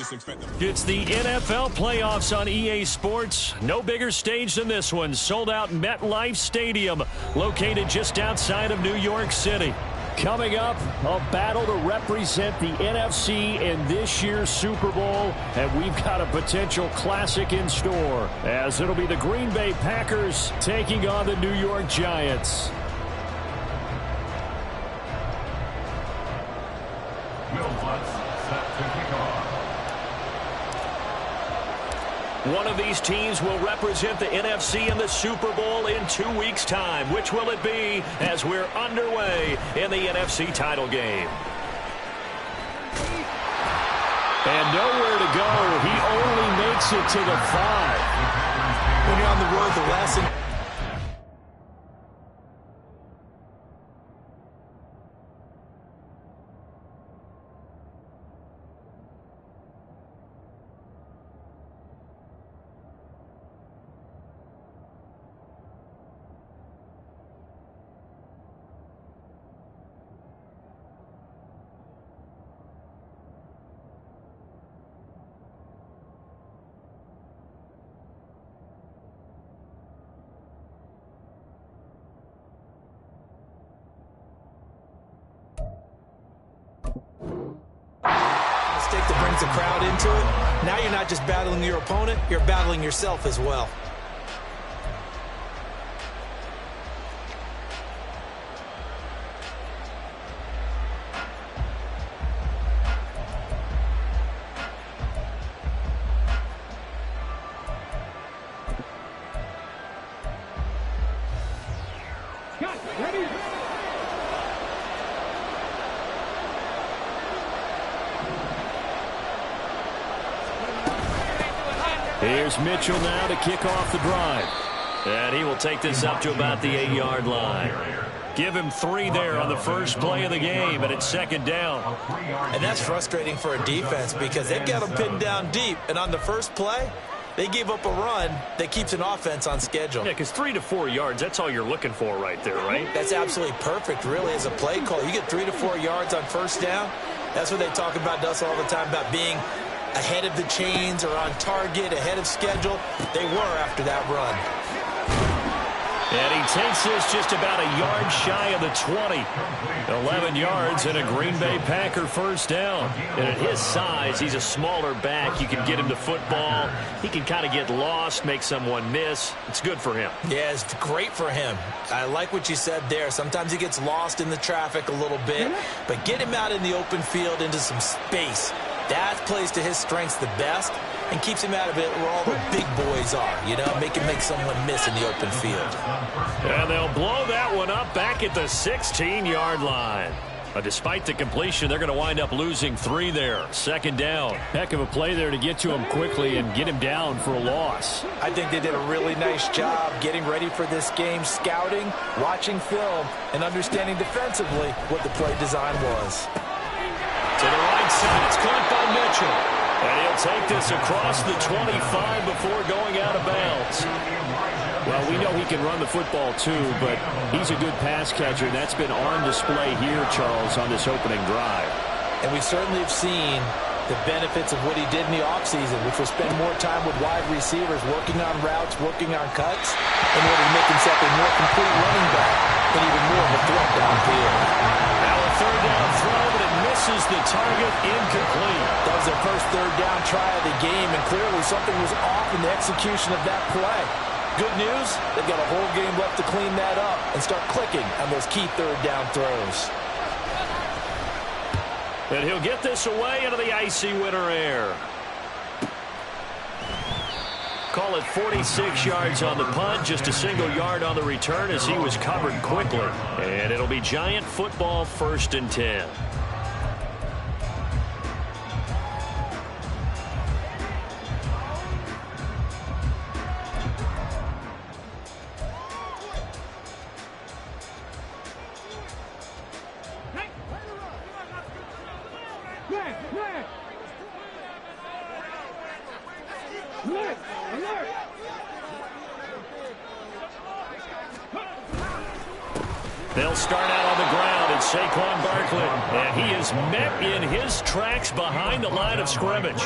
It's the NFL playoffs on EA Sports. No bigger stage than this one. Sold out MetLife Stadium, located just outside of New York City. Coming up, a battle to represent the NFC in this year's Super Bowl, and we've got a potential classic in store, as it'll be the Green Bay Packers taking on the New York Giants. One of these teams will represent the NFC in the Super Bowl in 2 weeks' time. Which will it be as we're underway in the NFC title game? And nowhere to go. He only makes it to the 5. When you're on the road, the last thing... mistake that brings the crowd into it. Now you're not just battling your opponent, you're battling yourself as well. Here's Mitchell now to kick off the drive. And he will take this up to about the 8-yard line. Give him 3 there on the first play of the game, and it's second down. And that's frustrating for a defense because they've got them pinned down deep, and on the first play, they gave up a run that keeps an offense on schedule. Yeah, because 3 to 4 yards, that's all you're looking for right there, right? That's absolutely perfect, really, as a play call. You get 3 to 4 yards on first down. That's what they talk about to us all the time, about being ahead of the chains or on target, ahead of schedule. They were after that run. And he takes this just about a yard shy of the 20. 11 yards and a Green Bay Packer first down. And at his size, he's a smaller back. You can get him to football. He can kind of get lost, make someone miss. It's good for him. Yeah, it's great for him. I like what you said there. Sometimes he gets lost in the traffic a little bit. But get him out in the open field into some space. That plays to his strengths the best and keeps him out of it where all the big boys are, you know, make someone miss in the open field. And they'll blow that one up back at the 16-yard line. Despite the completion, they're going to wind up losing 3 there. Second down. Heck of a play there to get to him quickly and get him down for a loss. I think they did a really nice job getting ready for this game, scouting, watching film, and understanding defensively what the play design was. To the right side, it's caught by Mitchell. And he'll take this across the 25 before going out of bounds. Well, we know he can run the football too, but he's a good pass catcher, and that's been on display here, Charles, on this opening drive. And we certainly have seen the benefits of what he did in the offseason, which was spend more time with wide receivers, working on routes, working on cuts, in order to make himself a more complete running back and even more of a threat downfield. Now a third down throw, but it misses the target, incomplete. That was their first third down try of the game, and clearly something was off in the execution of that play. Good news, they've got a whole game left to clean that up and start clicking on those key third down throws. And he'll get this away into the icy winter air. Call it 46 yards on the punt, just a single yard on the return as he was covered quickly. And it'll be Giant football, 1st and 10. They'll start out on the ground it's Saquon Barkley, and he is met in his tracks behind the line of scrimmage.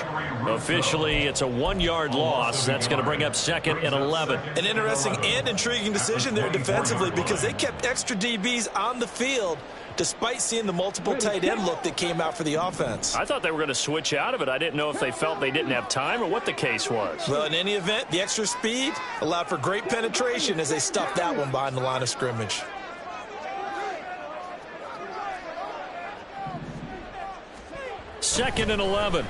Officially, it's a 1-yard loss. That's going to bring up 2nd and 11. An interesting and intriguing decision there defensively because they kept extra DBs on the field despite seeing the multiple tight end look that came out for the offense. I thought they were going to switch out of it. I didn't know if they felt they didn't have time or what the case was. Well, in any event, the extra speed allowed for great penetration as they stuffed that one behind the line of scrimmage. Second and 11.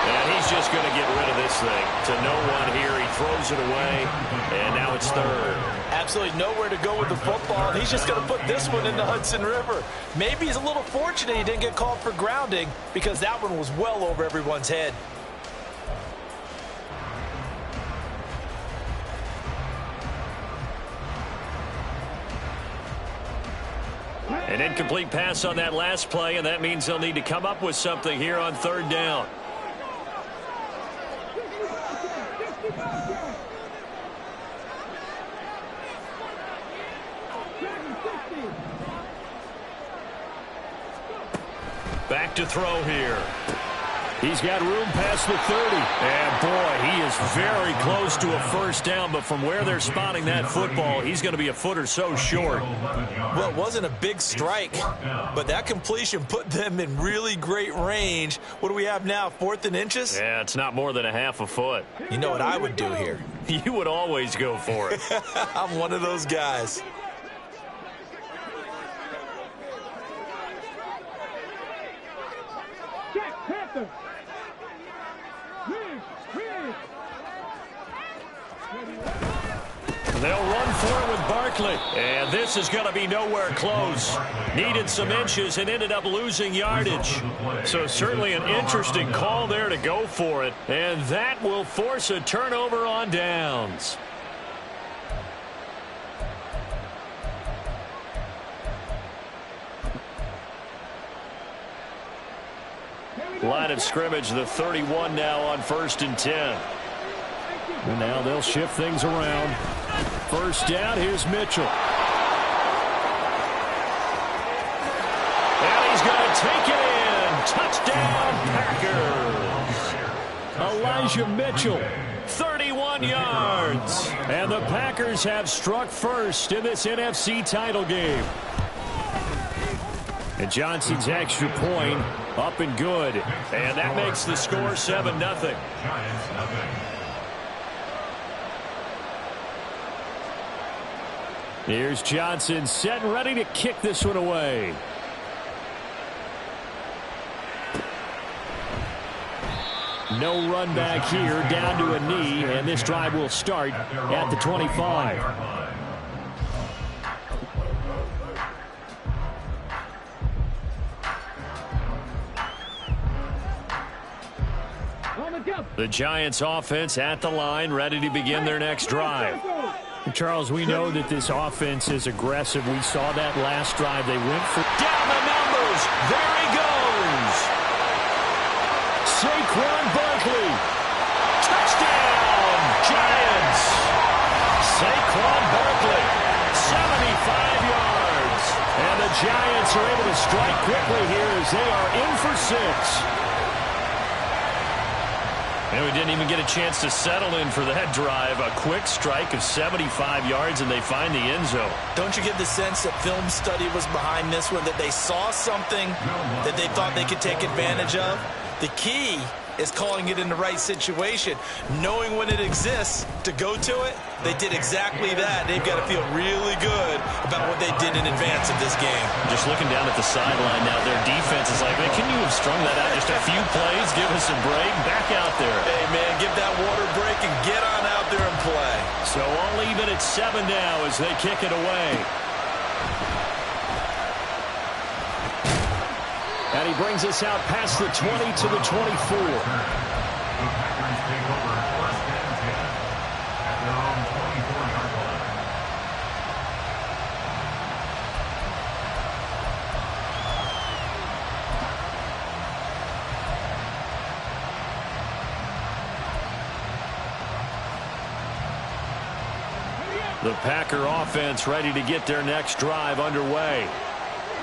And he's just going to get rid of this thing. To no one here. He throws it away, and now it's 3rd. Absolutely nowhere to go with the football, and he's just going to put this one in the Hudson River. Maybe he's a little fortunate he didn't get called for grounding because that one was well over everyone's head. An incomplete pass on that last play, and that means they'll need to come up with something here on 3rd down. Back to throw here. He's got room past the 30. And, boy, he is very close to a first down. But from where they're spotting that football, he's going to be a foot or so short. Well, it wasn't a big strike, but that completion put them in really great range. What do we have now, 4th and inches? Yeah, it's not more than a half a foot. You know what I would do here? You would always go for it. I'm one of those guys. They'll run for it with Barkley. And this is going to be nowhere close. Needed some inches and ended up losing yardage. So certainly an interesting call there to go for it. And that will force a turnover on downs. Line of scrimmage, the 31 now on 1st and 10. And now they'll shift things around. First down, here's Mitchell. And he's going to take it in. Touchdown, Packers. Elijah Mitchell, 31 yards. And the Packers have struck first in this NFC title game. And Johnson's extra point up and good. And that makes the score 7-0. Here's Johnson set and ready to kick this one away. No run back here, down to a knee, and this drive will start at the 25. The Giants offense at the line, ready to begin their next drive. Charles, we know that this offense is aggressive. We saw that last drive. They went for down the numbers. There he goes. Saquon Barkley. Touchdown, Giants. Saquon Barkley, 75 yards. And the Giants are able to strike quickly here as they are in for 6. And we didn't even get a chance to settle in for that drive. A quick strike of 75 yards, and they find the end zone. Don't you get the sense that film study was behind this one, that they saw something that they thought they could take advantage of? The key is calling it in the right situation, knowing when it exists to go to it. They did exactly that. They've got to feel really good about what they did in advance of this game. Just looking down at the sideline now, their defense is like, man, can you have strung that out just a few plays? Give us a break. Back out there. Hey, man, give that water break and get on out there and play. So all even at 7 now as they kick it away. And he brings us out past the 20 to the 24. The Packer offense ready to get their next drive underway.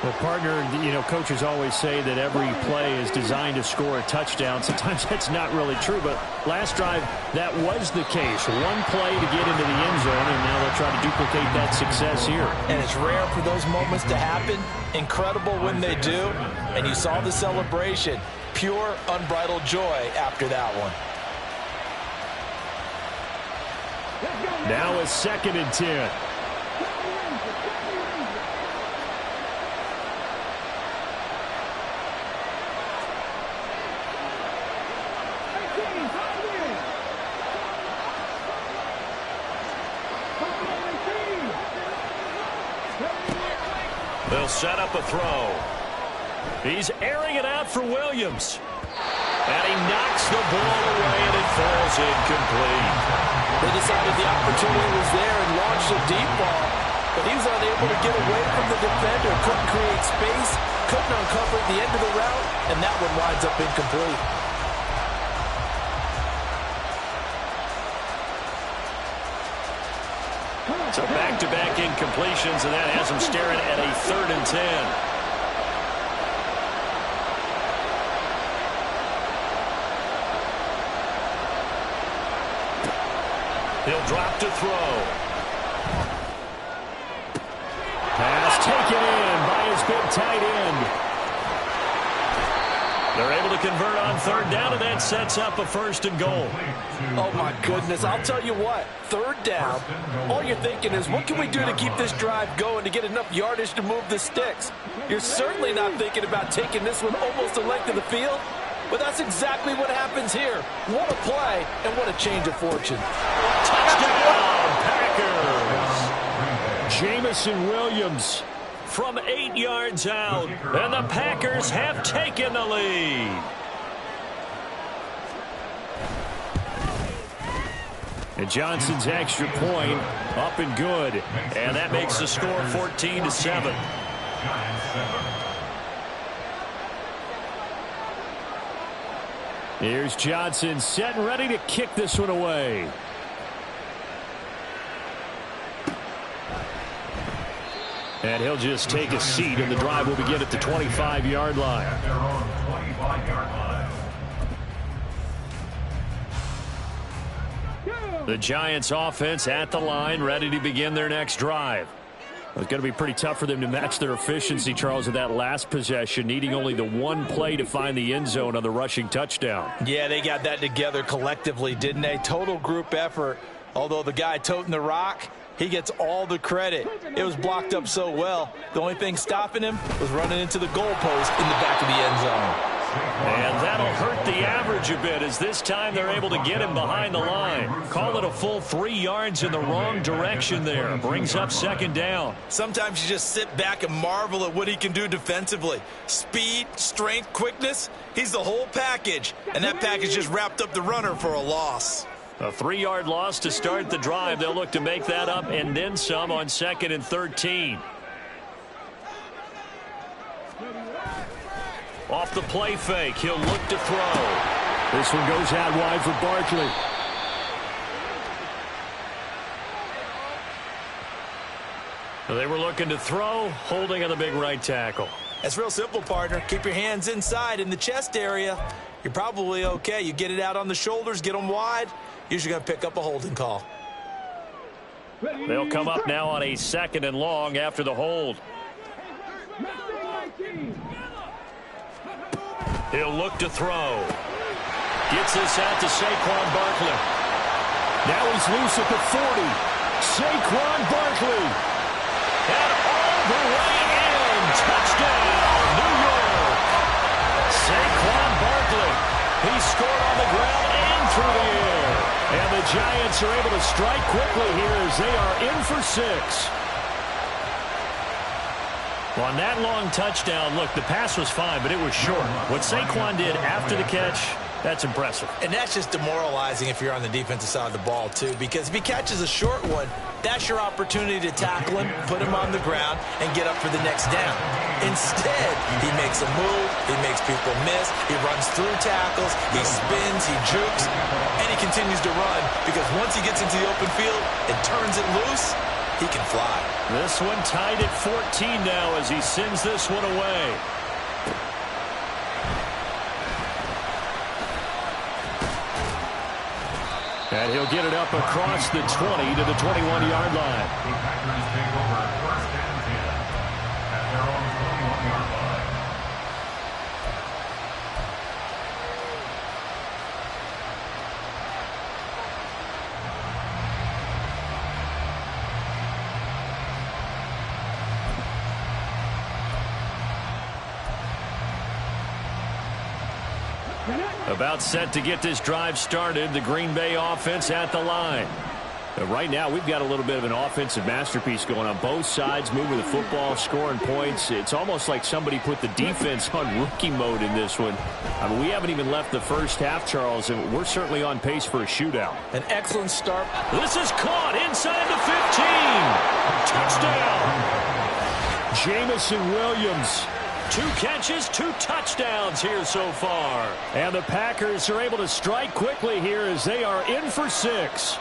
Well, partner, coaches always say that every play is designed to score a touchdown. Sometimes that's not really true, but last drive, that was the case. One play to get into the end zone, and now they'll try to duplicate that success here. And it's rare for those moments to happen. Incredible when they do. And you saw the celebration. Pure, unbridled joy after that one. Now a 2nd and 10. They'll set up a throw. He's airing it out for Williams. And he knocks the ball away, and it falls incomplete. They decided the opportunity was there and launched a deep ball, but he was unable to get away from the defender. Couldn't create space, couldn't uncover the end of the route, and that one winds up incomplete. So back-to-back incompletions, and that has him staring at a 3rd and 10. He'll drop to throw. Pass taken in by his big tight end. They're able to convert on 3rd down, and that sets up a 1st and goal. Oh, my goodness. I'll tell you what. 3rd down, all you're thinking is, what can we do to keep this drive going to get enough yardage to move the sticks? You're certainly not thinking about taking this one almost the length of the field, but that's exactly what happens here. What a play, and what a change of fortune. Touchdown, Packers! Jamison Williams from 8 yards out, and the Packers have taken the lead. And Johnson's extra point up and good, and that makes the score 14-7. Here's Johnson set and ready to kick this one away. And he'll just take a seat, and the drive will begin at the 25-yard line. The Giants offense at the line, ready to begin their next drive. It's going to be pretty tough for them to match their efficiency, Charles, in that last possession, needing only the one play to find the end zone on the rushing touchdown. Yeah, they got that together collectively, didn't they? Total group effort. Although the guy toting the rock, he gets all the credit. It was blocked up so well. The only thing stopping him was running into the goalpost in the back of the end zone. And that'll hurt the average a bit, as this time they're able to get him behind the line. Call it a full 3 yards in the wrong direction there. Brings up 2nd down. Sometimes you just sit back and marvel at what he can do defensively. Speed, strength, quickness, he's the whole package. And that package just wrapped up the runner for a loss. A 3-yard loss to start the drive. They'll look to make that up and then some on 2nd and 13. Off the play fake, he'll look to throw. This one goes out wide for Barkley. They were looking to throw, holding on the big right tackle. That's real simple, partner. Keep your hands inside in the chest area. You're probably okay. You get it out on the shoulders, get them wide. Usually going to pick up a holding call. They'll come up now on a 2nd and long after the hold. He'll look to throw. Gets this out to Saquon Barkley. Now he's loose at the 40. Saquon Barkley. And all the way in. Touchdown, New York. Saquon Barkley. He scored on the ground and through the air. And the Giants are able to strike quickly here as they are in for 6. Well, on that long touchdown, look, the pass was fine, but it was short. What Saquon did after the catch, that's impressive. And that's just demoralizing if you're on the defensive side of the ball, too, because if he catches a short one, that's your opportunity to tackle him, put him on the ground, and get up for the next down. Instead, he makes a move, he makes people miss, he runs through tackles, he spins, he jukes, and he continues to run, because once he gets into the open field and turns it loose, he can fly. This one tied at 14 now as he sends this one away. And he'll get it up across the 20 to the 21-yard line. The Packers take over 1st and 10 at their own 21-yard line. About set to get this drive started, the Green Bay offense at the line. But right now, we've got a little bit of an offensive masterpiece going on both sides, moving the football, scoring points. It's almost like somebody put the defense on rookie mode in this one. I mean, we haven't even left the first half, Charles, and we're certainly on pace for a shootout. An excellent start. This is caught inside the 15. Touchdown. Jamison Williams. 2 catches, 2 touchdowns here so far. And the Packers are able to strike quickly here as they are in for 6.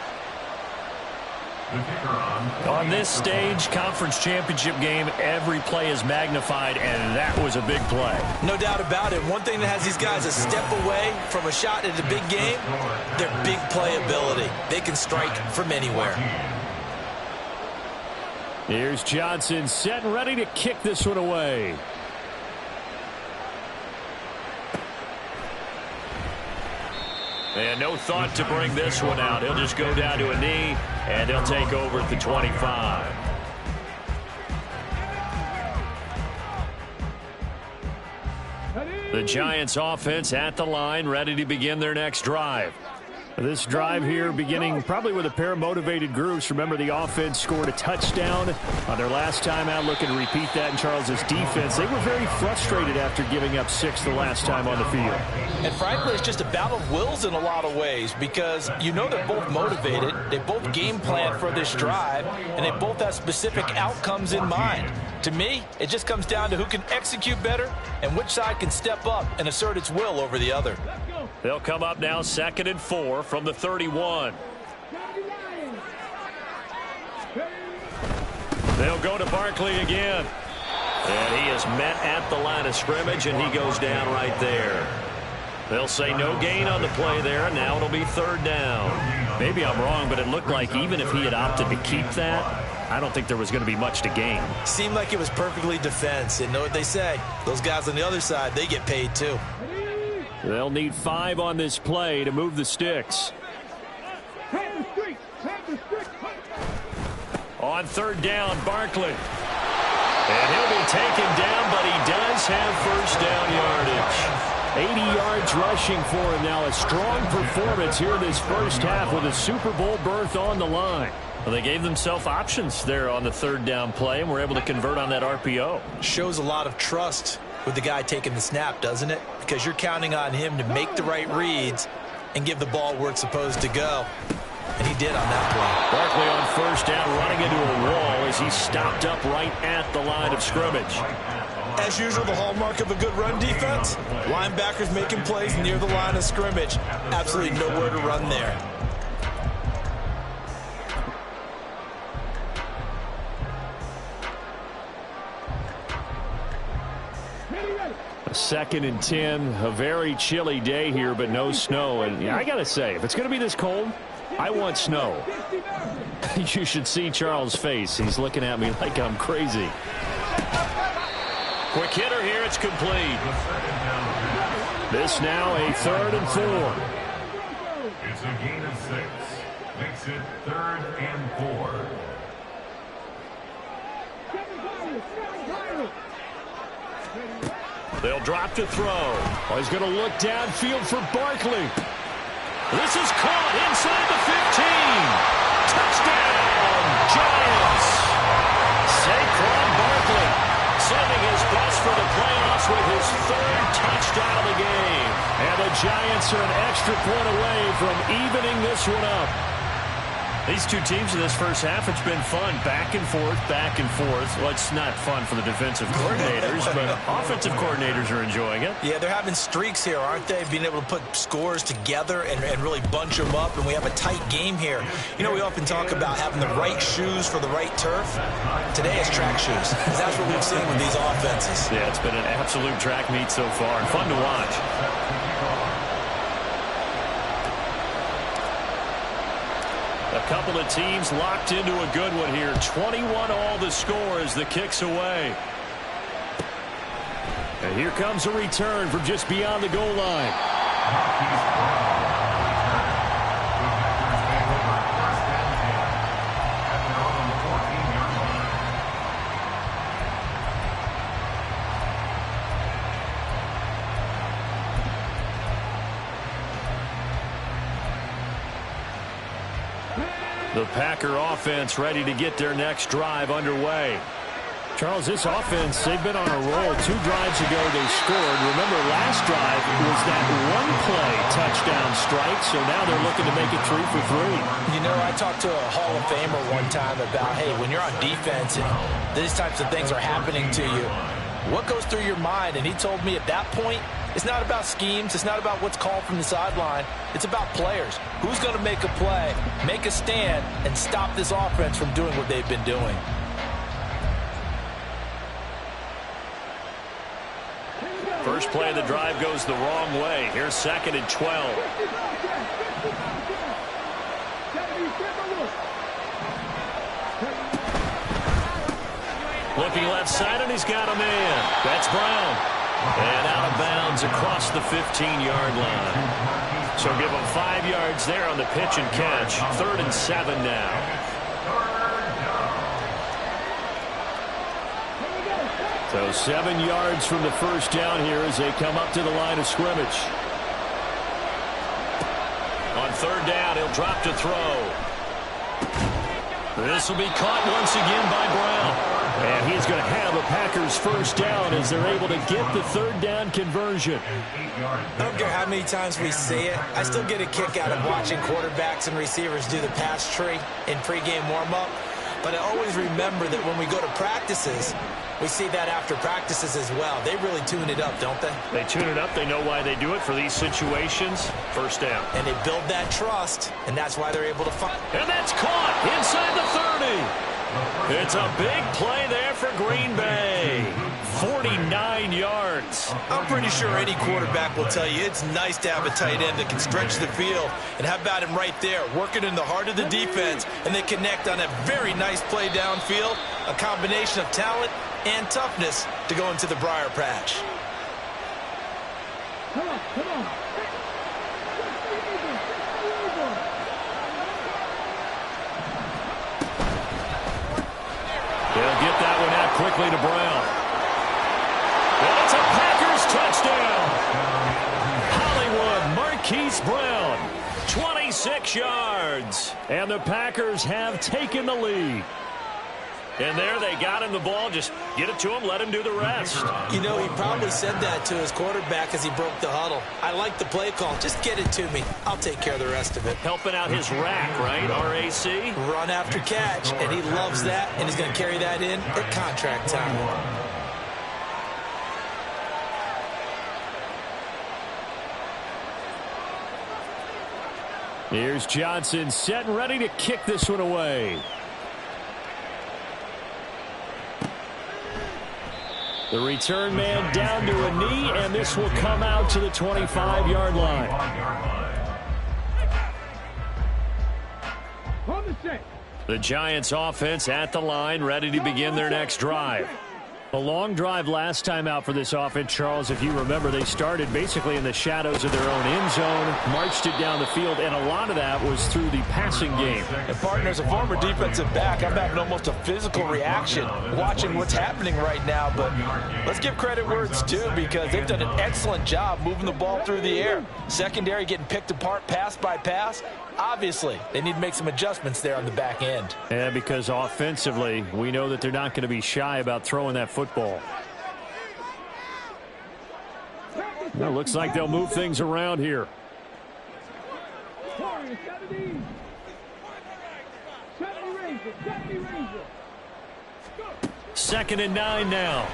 On this stage, conference championship game, every play is magnified, and that was a big play. No doubt about it. One thing that has these guys a step away from a shot at a big game, their big play ability. They can strike from anywhere. Here's Johnson set and ready to kick this one away. And no thought to bring this one out. He'll just go down to a knee, and he'll take over at the 25. The Giants offense at the line, ready to begin their next drive. This drive here beginning probably with a pair of motivated groups. Remember, the offense scored a touchdown on their last time out. Looking to repeat that in Charles's defense. They were very frustrated after giving up 6 the last time on the field. And frankly, it's just a battle of wills in a lot of ways because you know they're both motivated. They both game plan for this drive, and they both have specific outcomes in mind. To me, it just comes down to who can execute better and which side can step up and assert its will over the other. They'll come up now 2nd and 4 from the 31. They'll go to Barkley again. And he is met at the line of scrimmage, and he goes down right there. They'll say no gain on the play there, and now it'll be 3rd down. Maybe I'm wrong, but it looked like even if he had opted to keep that, I don't think there was going to be much to gain. Seemed like it was perfectly defense. And know what they say? Those guys on the other side, they get paid too. They'll need 5 on this play to move the sticks. On 3rd down, Barkley. And he'll be taken down, but he does have 1st down yardage. 80 yards rushing for him now. A strong performance here in this first half with a Super Bowl berth on the line. Well, they gave themselves options there on the 3rd down play and were able to convert on that RPO. Shows a lot of trust with the guy taking the snap, doesn't it? Because you're counting on him to make the right reads and give the ball where it's supposed to go. And he did on that play. Barkley on 1st down, running into a wall as he stopped up right at the line of scrimmage. As usual, the hallmark of a good run defense, linebackers making plays near the line of scrimmage. Absolutely nowhere to run there. A 2nd and 10, a very chilly day here, but no snow. And I got to say, if it's going to be this cold, I want snow. You should see Charles' face. He's looking at me like I'm crazy. Quick hitter here. It's complete. This now a 3rd and 4. It's a gain of 6. Makes it 3rd and 4. They'll drop to throw. Oh, he's going to look downfield for Barkley. This is caught inside the 15. Touchdown, Giants. Saquon Barkley sending his best for the playoffs with his 3rd touchdown of the game. And the Giants are an extra point away from evening this one up. These two teams in this first half, it's been fun. Back and forth, back and forth. Well, it's not fun for the defensive coordinators, but offensive coordinators are enjoying it. Yeah, they're having streaks here, aren't they? Being able to put scores together and really bunch them up, and we have a tight game here. You know, we often talk about having the right shoes for the right turf. Today it's track shoes. That's what we've seen with these offenses. Yeah, it's been an absolute track meet so far, and fun to watch. A couple of teams locked into a good one here. 21 all the score as the kick's away. And here comes a return from just beyond the goal line. The Packer offense ready to get their next drive underway. Charles, this offense, they've been on a roll. 2 drives ago they scored. Remember, last drive was that one-play touchdown strike, so now they're looking to make it 3 for 3. You know, I talked to a Hall of Famer one time about, hey, when you're on defense and these types of things are happening to you, what goes through your mind? And he told me at that point, it's not about schemes. It's not about what's called from the sideline. It's about players. Who's going to make a play, make a stand, and stop this offense from doing what they've been doing? First play of the drive goes the wrong way. Here's 2nd and 12. Looking left side, and he's got a man. That's Brown. And out of bounds across the 15-yard line. So give him 5 yards there on the pitch and catch. 3rd and 7 now. So 7 yards from the first down here as they come up to the line of scrimmage. On 3rd down, he'll drop to throw. This will be caught once again by Brown. And he's going to have a Packers first down as they're able to get the 3rd down conversion. I don't care how many times we see it. I still get a kick out of watching quarterbacks and receivers do the pass tree in pregame warm-up. But I always remember that when we go to practices, we see that after practices as well. They really tune it up, don't they? They tune it up. They know why they do it for these situations. First down. And they build that trust, and that's why they're able to find. And that's caught inside the 30. It's a big play there for Green Bay. 49 yards. I'm pretty sure any quarterback will tell you it's nice to have a tight end that can stretch the field. And how about him right there, working in the heart of the defense, and they connect on a very nice play downfield, a combination of talent and toughness to go into the briar patch. Come on. They'll get that one out quickly to Brown. And it's a Packers touchdown. Hollywood Marquise Brown, 26 yards. And the Packers have taken the lead. And there they got him the ball. Just get it to him, let him do the rest. You know, he probably said that to his quarterback as he broke the huddle. I like the play call. Just get it to me. I'll take care of the rest of it. Helping out his rack, right? RAC? Run after catch, and he loves that, and he's going to carry that in at contract time. Here's Johnson set and ready to kick this one away. The return man down to a knee, and this will come out to the 25-yard line. The Giants offense at the line, ready to begin their next drive. A long drive last time out for this offense, Charles. If you remember, they started basically in the shadows of their own end zone, marched it down the field, and a lot of that was through the passing game. And partner, as a former defensive back, I'm having almost a physical reaction watching what's happening right now. But let's give credit where it's due, because they've done an excellent job moving the ball through the air. Secondary getting picked apart pass by pass. Obviously, they need to make some adjustments there on the back end. Yeah, because offensively, we know that they're not going to be shy about throwing that football. Well, looks like they'll move things around here. 2nd and 9 now.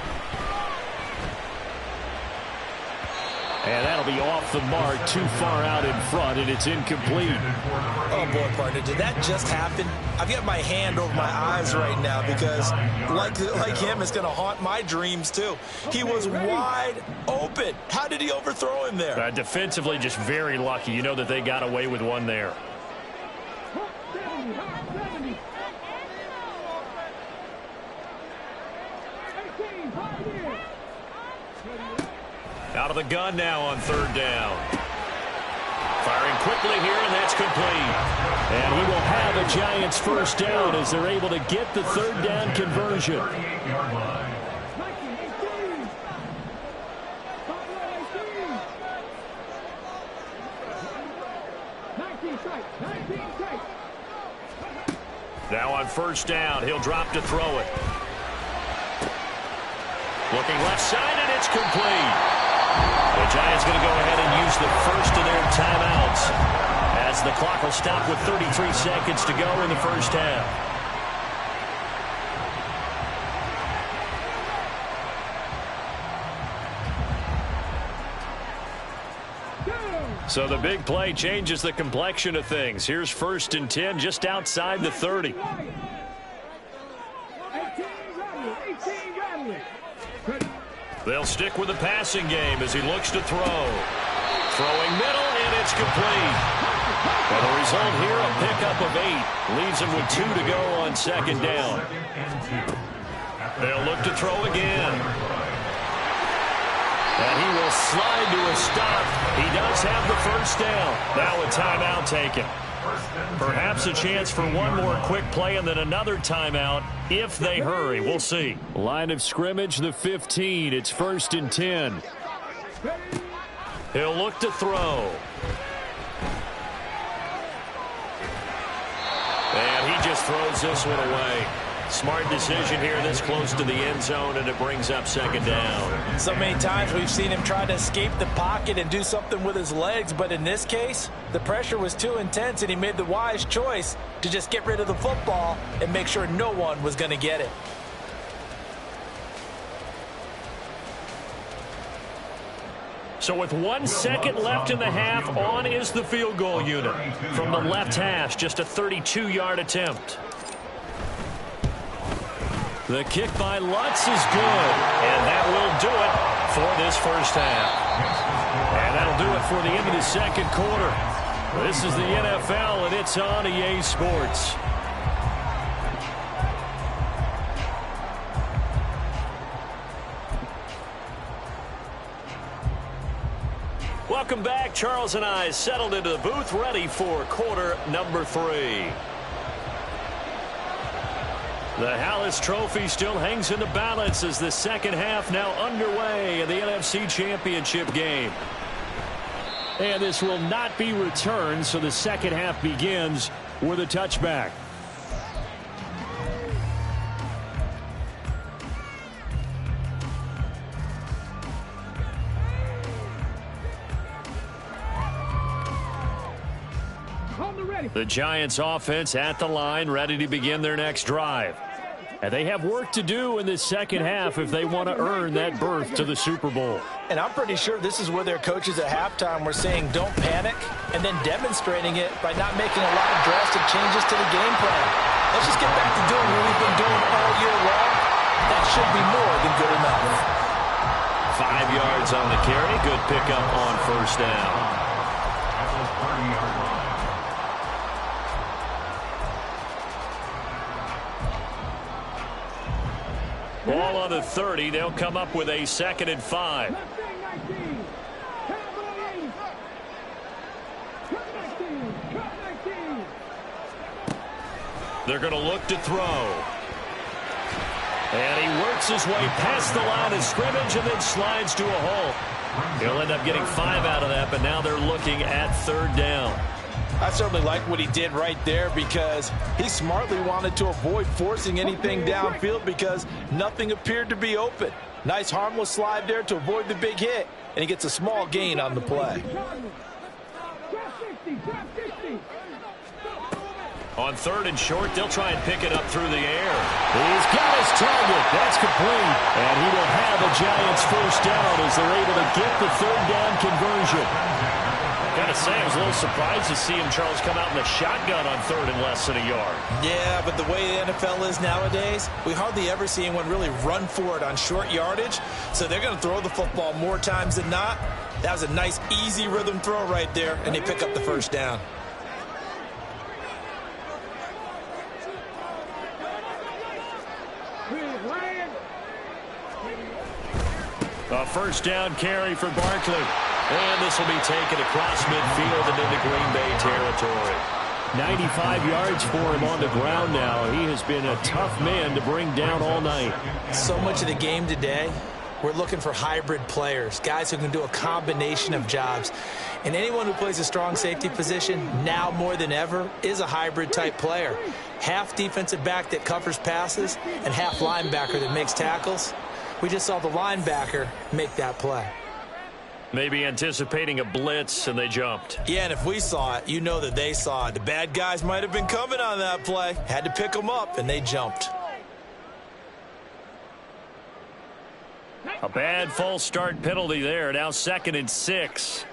And that'll be off the mark, too far out in front, and it's incomplete. Oh, boy, partner, did that just happen? I've got my hand over my eyes right now because, like him, it's going to haunt my dreams, too. He was wide open. How did he overthrow him there? Defensively, just very lucky. You know that they got away with one there. Out of the gun now on 3rd down. Firing quickly here, and that's complete. And he will have a Giants 1st down as they're able to get the 3rd down conversion. Now on 1st down, he'll drop to throw it. Looking left side, and it's complete. The Giants going to go ahead and use the first of their timeouts as the clock will stop with 33 seconds to go in the 1st half. So the big play changes the complexion of things. Here's 1st and 10 just outside the 30. They'll stick with the passing game as he looks to throw. Throwing middle, and it's complete. And the result here, a pickup of 8. Leaves him with 2 to go on 2nd down. They'll look to throw again. And he will slide to a stop. He does have the 1st down. Now a timeout taken. Perhaps a chance for one more quick play and then another timeout if they hurry. We'll see. Line of scrimmage, the 15. It's 1st and 10. He'll look to throw. And he just throws this one away. Smart decision here this close to the end zone, and it brings up 2nd down. So many times we've seen him try to escape the pocket and do something with his legs, but in this case, the pressure was too intense, and he made the wise choice to just get rid of the football and make sure no one was going to get it. So with 1 second left in the half, on is the field goal unit. From the left hash, just a 32-yard attempt. The kick by Lutz is good, and that will do it for this 1st half. And that'll do it for the end of the 2nd quarter. This is the NFL, and it's on EA Sports. Welcome back. Charles and I settled into the booth, ready for quarter number 3. The Hallis Trophy still hangs in the balance as the 2nd half now underway in the NFC Championship game. And this will not be returned, so the 2nd half begins with a touchback. The Giants offense at the line, ready to begin their next drive. And they have work to do in this 2nd half if they want to earn that berth to the Super Bowl. And I'm pretty sure this is where their coaches at halftime were saying don't panic, and then demonstrating it by not making a lot of drastic changes to the game plan. Let's just get back to doing what we've been doing all year long. That should be more than good enough. 5 yards on the carry. Good pickup on 1st down. Ball on the 30. They'll come up with a 2nd and 5. They're going to look to throw. And he works his way past the line of scrimmage and then slides to a hole. He'll end up getting 5 out of that, but now they're looking at 3rd down. I certainly like what he did right there because he smartly wanted to avoid forcing anything downfield because nothing appeared to be open. Nice harmless slide there to avoid the big hit, and he gets a small gain on the play. On 3rd and short, they'll try and pick it up through the air. He's got his target. That's complete. And he will have a Giants first down as they're able to get the 3rd down conversion. Got to say, I was a little surprised to see him, Charles, come out in the shotgun on 3rd and less than a yard. Yeah, but the way the NFL is nowadays, we hardly ever see anyone really run for it on short yardage. So they're going to throw the football more times than not. That was a nice, easy rhythm throw right there, and they pick up the first down. A first down carry for Barkley. And this will be taken across midfield and into Green Bay territory. 95 yards for him on the ground now. He has been a tough man to bring down all night. So much of the game today, we're looking for hybrid players, guys who can do a combination of jobs. And anyone who plays a strong safety position, now more than ever, is a hybrid type player. Half defensive back that covers passes and half linebacker that makes tackles. We just saw the linebacker make that play. Maybe anticipating a blitz, and they jumped. Yeah, and if we saw it, you know that they saw it. The bad guys might have been coming on that play. Had to pick them up, and they jumped. A bad false start penalty there. Now 2nd and 6.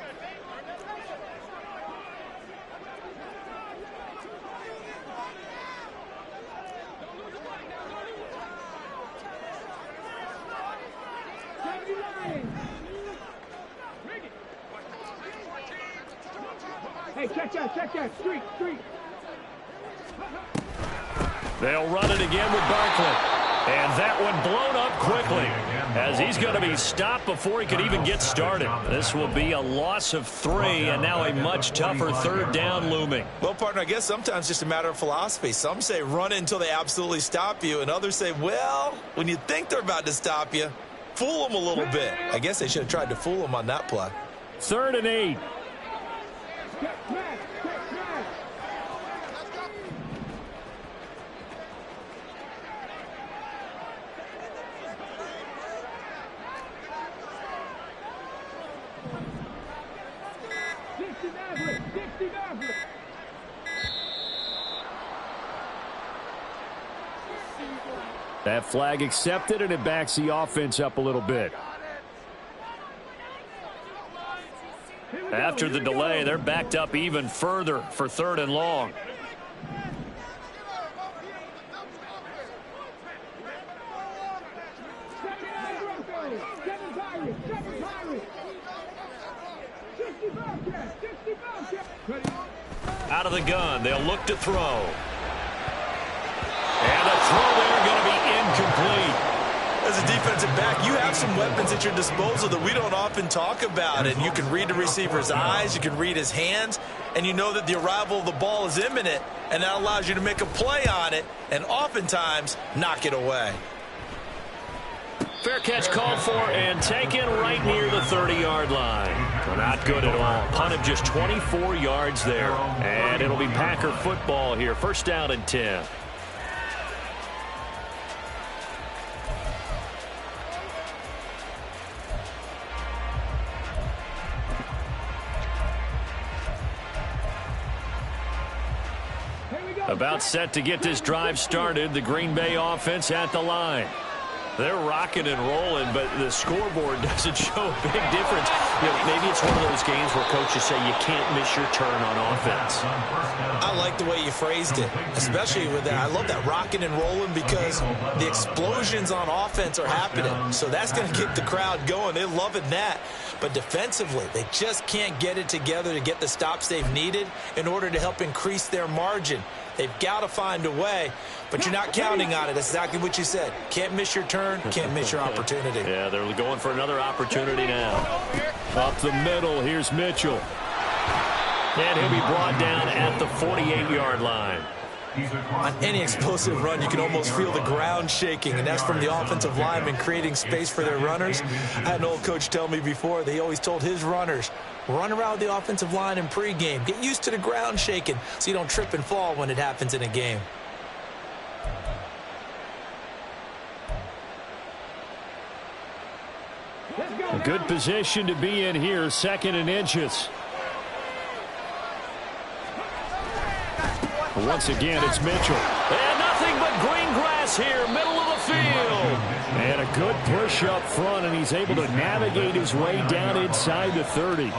Hey, check that, street. They'll run it again with Barkley. And that one blown up quickly as he's going to be stopped before he could even get started. This will be a loss of 3 and now a much tougher 3rd down looming. Well, partner, I guess sometimes just a matter of philosophy. Some say run it until they absolutely stop you, and others say, well, when you think they're about to stop you, fool them a little bit. I guess they should have tried to fool them on that play. 3rd and 8. That flag accepted, and it backs the offense up a little bit. After the delay, they're backed up even further for 3rd and long. Out of the gun, they'll look to throw. And a throw there going to be incomplete. As a defensive back, you have some weapons at your disposal that we don't often talk about. And you can read the receiver's eyes, you can read his hands, and you know that the arrival of the ball is imminent, and that allows you to make a play on it and oftentimes knock it away. Fair catch called for and taken right near the 30-yard line. Not good at all. Punt of just 24 yards there. And it'll be Packer football here. First down and 10. About set to get this drive started. The Green Bay offense at the line. They're rocking and rolling, but the scoreboard doesn't show a big difference. You know, maybe it's one of those games where coaches say you can't miss your turn on offense. I like the way you phrased it, especially with that. I love that rocking and rolling because the explosions on offense are happening. So that's going to get the crowd going. They're loving that. But defensively, they just can't get it together to get the stops they've needed in order to help increase their margin. They've got to find a way, but you're not counting on it. That's exactly what you said. Can't miss your turn, can't miss your opportunity. Yeah, they're going for another opportunity now. Up the middle, here's Mitchell. And he'll be brought down at the 48-yard line. On any explosive run, you can almost feel the ground shaking, and that's from the offensive linemen creating space for their runners. I had an old coach tell me before, they always told his runners, run around the offensive line in pregame. Get used to the ground shaking so you don't trip and fall when it happens in a game. A good position to be in here, 2nd and inches. Once again, it's Mitchell. And nothing but green grass here, middle of the field. And a good push up front, and he's able to navigate his way down inside the 30.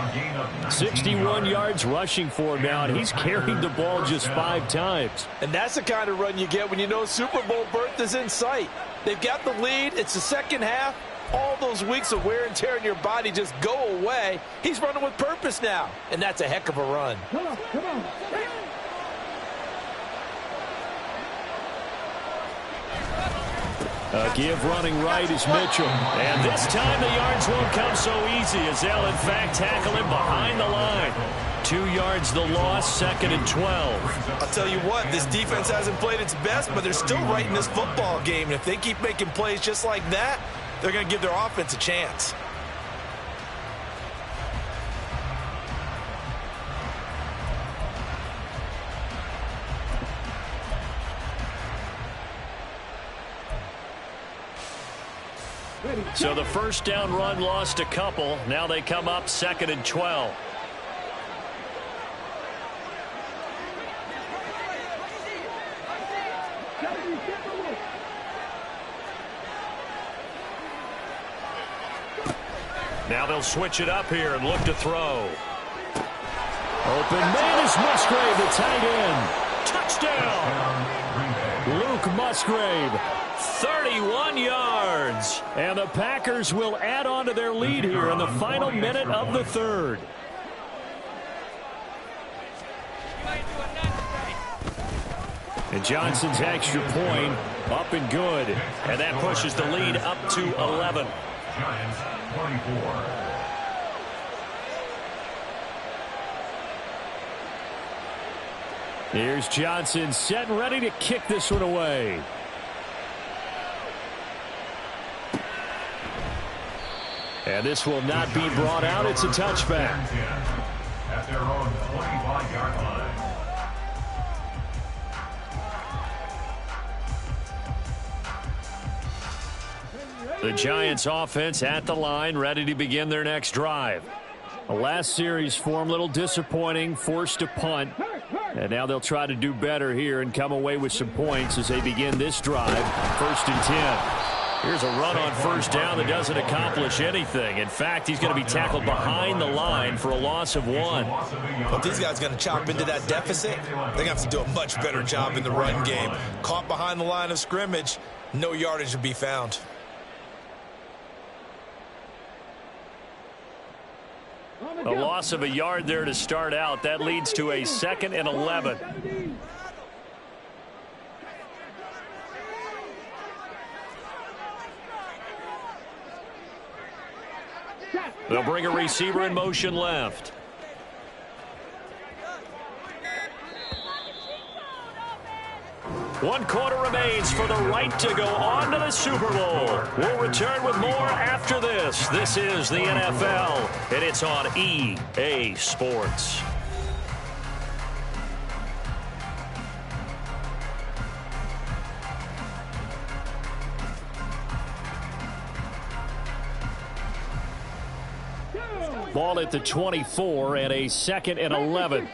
61 yards rushing for him now, and he's carried the ball just 5 times. And that's the kind of run you get when you know Super Bowl berth is in sight. They've got the lead. It's the second half. All those weeks of wear and tear in your body just go away. He's running with purpose now, and that's a heck of a run. Come on, come on. A give running right is Mitchell. And this time the yards won't come so easy as they'll, in fact, tackle him behind the line. 2 yards the loss, 2nd and 12. I'll tell you what, this defense hasn't played its best, but they're still right in this football game. And if they keep making plays just like that, they're going to give their offense a chance. So the first down run lost a couple. Now they come up 2nd and 12. Now they'll switch it up here and look to throw. Open man is Musgrave, the tight end. Touchdown! Luke Musgrave. 31 yards. And the Packers will add on to their lead here in the final minute of the 3rd. And Johnson's extra point up and good. And that pushes the lead up to 11. Giants 24. Here's Johnson set and ready to kick this one away. And this will not be brought out. It's a touchback. At their own 25-yard line. The Giants offense at the line, ready to begin their next drive. The last series for them, a little disappointing, forced to punt. And now they'll try to do better here and come away with some points as they begin this drive. 1st and 10. Here's a run on first down that doesn't accomplish anything. In fact, he's going to be tackled behind the line for a loss of 1. Well, if these guys are going to chop into that deficit, they're going to have to do a much better job in the run game. Caught behind the line of scrimmage, no yardage to be found. A loss of a yard there to start out. That leads to a 2nd and 11. They'll bring a receiver in motion left. One quarter remains for the right to go on to the Super Bowl. We'll return with more after this. This is the NFL, and it's on EA Sports. Ball at the 24 and a 2nd and 11.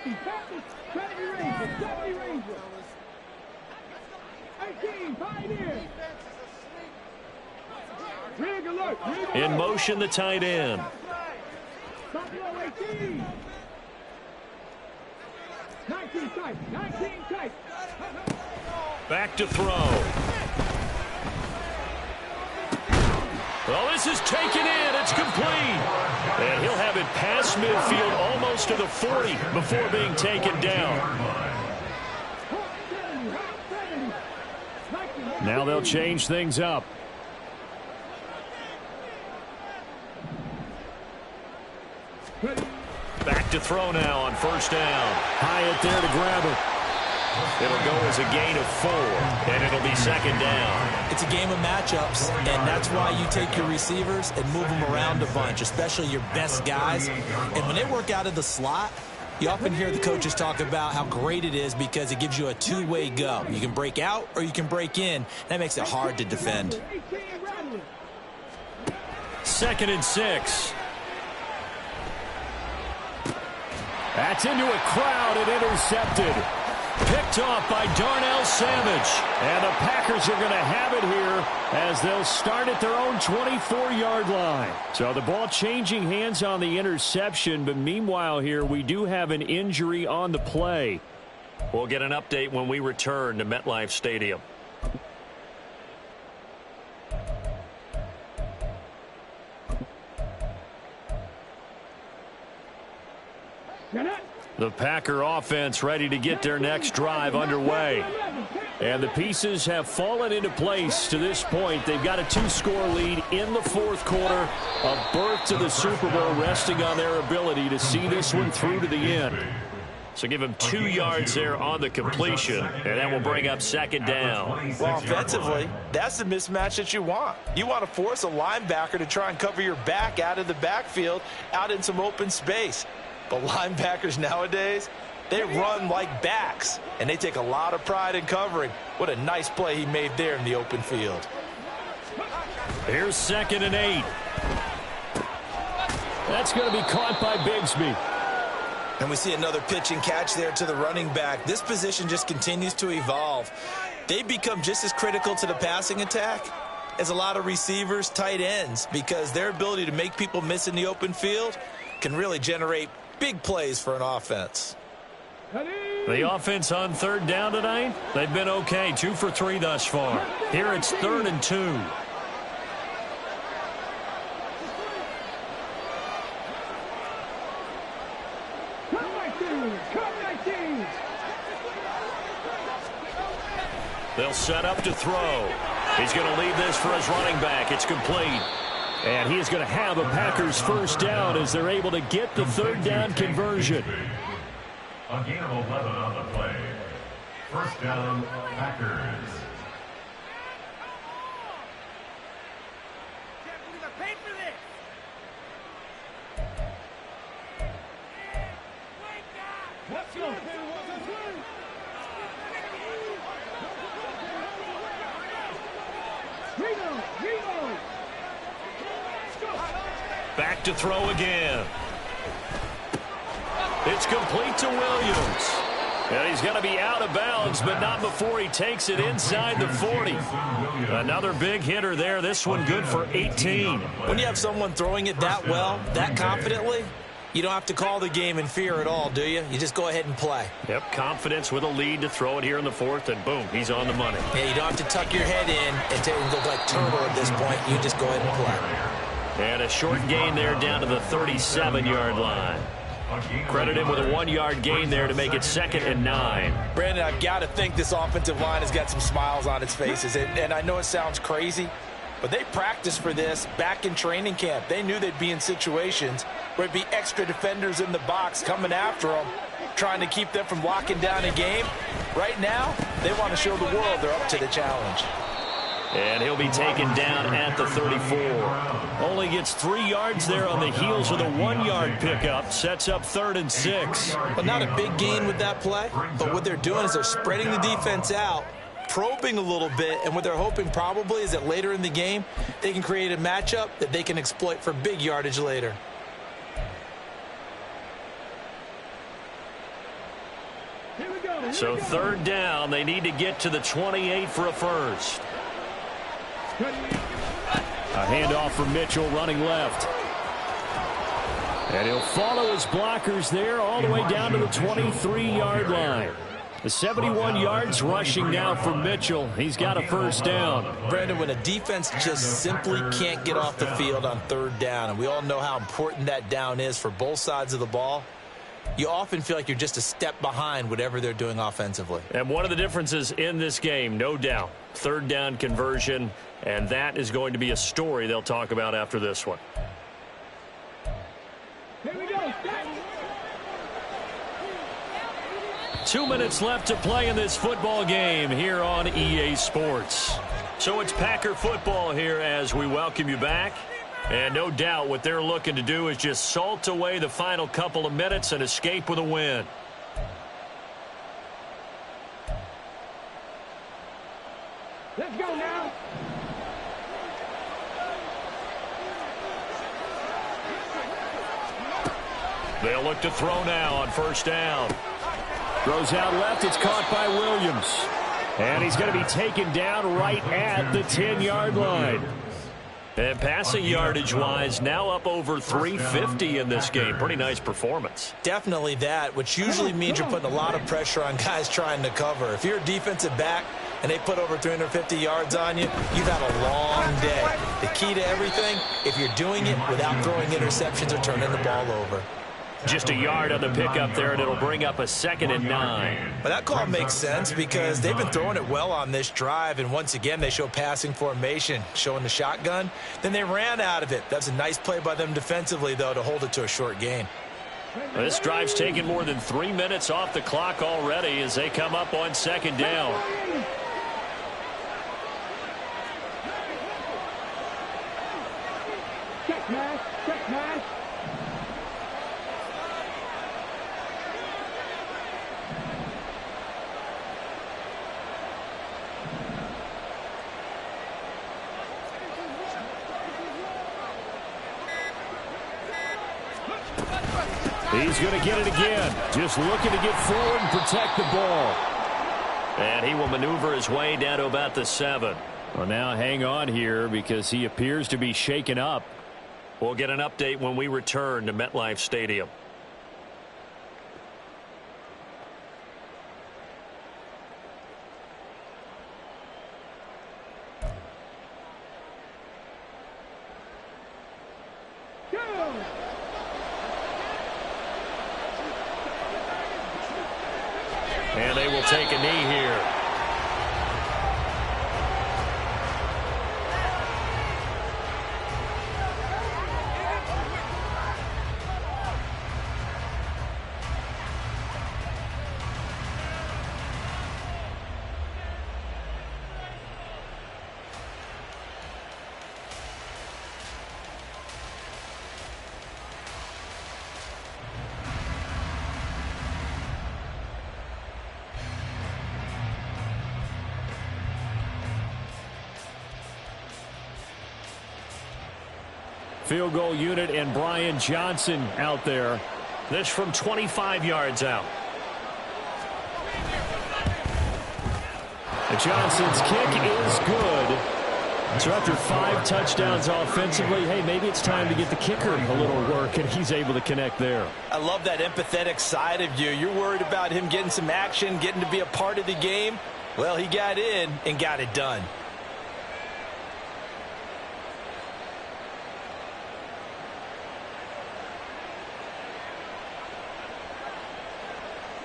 In motion, the tight end. Back to throw. Well, this is taken in. It's complete. And he'll have it past midfield almost to the 40 before being taken down. Now they'll change things up. Back to throw now on first down. Hyatt there to grab it. It'll go as a gain of 4, and it'll be 2nd down. It's a game of matchups, and that's why you take your receivers and move them around a bunch, especially your best guys. And when they work out of the slot, you often hear the coaches talk about how great it is because it gives you a two-way go. You can break out or you can break in. That makes it hard to defend. 2nd and 6. That's into a crowd and intercepted. Picked off by Darnell Savage. And the Packers are going to have it here as they'll start at their own 24-yard line. So the ball changing hands on the interception, but meanwhile here we do have an injury on the play. We'll get an update when we return to MetLife Stadium. The Packer offense ready to get their next drive underway. And the pieces have fallen into place to this point. They've got a 2-score lead in the fourth quarter. A berth to the Super Bowl resting on their ability to see this one through to the end. So give him 2 yards there on the completion, and that will bring up second down. Well, offensively, that's the mismatch that you want. You want to force a linebacker to try and cover your back out of the backfield, out in some open space. But linebackers nowadays, they run like backs, and they take a lot of pride in covering. What a nice play he made there in the open field. Here's 2nd and 8. That's going to be caught by Bigsby. And we see another pitch and catch there to the running back. This position just continues to evolve. They become just as critical to the passing attack as a lot of receivers, tight ends, because their ability to make people miss in the open field can really generate big plays for an offense. The offense on 3rd down tonight, they've been okay. 2 for 3 thus far. Here it's 3rd and 2. They'll set up to throw. He's going to leave this for his running back. It's complete. And he is going to have a Packers first down as they're able to get the 3rd down conversion. A gain of 11 on the play. First down, Packers. Let's go. Back to throw again. It's complete to Williams. And he's going to be out of bounds, but not before he takes it inside the 40. Another big hitter there. This one good for 18. When you have someone throwing it that well, that confidently, you don't have to call the game in fear at all, do you? You just go ahead and play. Yep, confidence with a lead to throw it here in the 4th, and boom, he's on the money. Yeah, you don't have to tuck your head in and look like Turtle at this point. You just go ahead and play. And a short gain there down to the 37-yard line. Credit him with a 1-yard gain there to make it 2nd and 9. Brandon, I've got to think this offensive line has got some smiles on its faces. And I know it sounds crazy, but they practiced for this back in training camp. They knew they'd be in situations where it'd be extra defenders in the box coming after them, trying to keep them from locking down a game. Right now, they want to show the world they're up to the challenge. And he'll be taken down at the 34. Only gets 3 yards there on the heels of the 1-yard pickup. Sets up 3rd and 6. Well, not a big gain with that play, but what they're doing is they're spreading the defense out, probing a little bit, and what they're hoping probably is that later in the game, they can create a matchup that they can exploit for big yardage later. So 3rd down, they need to get to the 28 for a first. A handoff from Mitchell running left. And he'll follow his blockers there all the way down to the 23-yard line. The 71 yards rushing now for Mitchell. He's got a first down. Brandon, when a defense just simply can't get off the field on 3rd down, and we all know how important that down is for both sides of the ball, you often feel like you're just a step behind whatever they're doing offensively. And one of the differences in this game, no doubt, 3rd down conversion, and that is going to be a story they'll talk about after this one. Here we go. 2 minutes left to play in this football game here on EA Sports. So it's Packer football here as we welcome you back. And no doubt what they're looking to do is just salt away the final couple of minutes and escape with a win. Let's go now. They'll look to throw now on first down. Throws out left. It's caught by Williams. And he's going to be taken down right at the 10-yard line. And passing yardage-wise, now up over 350 in this game. Pretty nice performance. Definitely that, which usually means you're putting a lot of pressure on guys trying to cover. If you're a defensive back and they put over 350 yards on you, you've had a long day. The key to everything, if you're doing it without throwing interceptions or turning the ball over. Just a yard on the pickup there, and it'll bring up a 2nd and 9. But that call makes sense because they've been throwing it well on this drive, and once again they show passing formation, showing the shotgun. Then they ran out of it. That's a nice play by them defensively, though, to hold it to a short gain. This drive's taken more than 3 minutes off the clock already as they come up on 2nd down. Check pass, check pass. He's going to get it again. Just looking to get forward and protect the ball. And he will maneuver his way down to about the 7. Well, now hang on here because he appears to be shaken up. We'll get an update when we return to MetLife Stadium. And they will take a knee here. Field goal unit and Brian Johnson out there. This from 25 yards out. Johnson's kick is good. So after 5 touchdowns offensively, hey, maybe it's time to get the kicker a little work, and he's able to connect there. I love that empathetic side of you. You're worried about him getting some action, getting to be a part of the game. Well, he got in and got it done.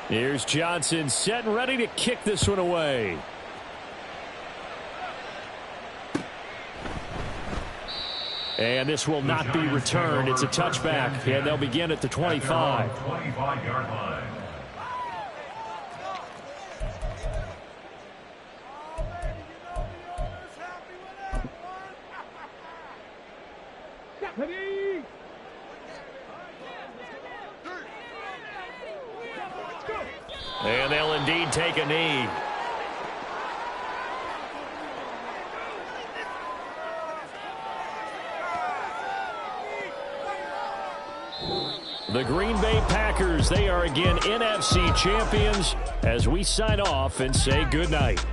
Here's Johnson set and ready to kick this one away. And this will not be returned. It's a touchback, and they'll begin at the 25. 25-yard line. And they'll indeed take a knee. The Green Bay Packers, they are again NFC champions as we sign off and say goodnight.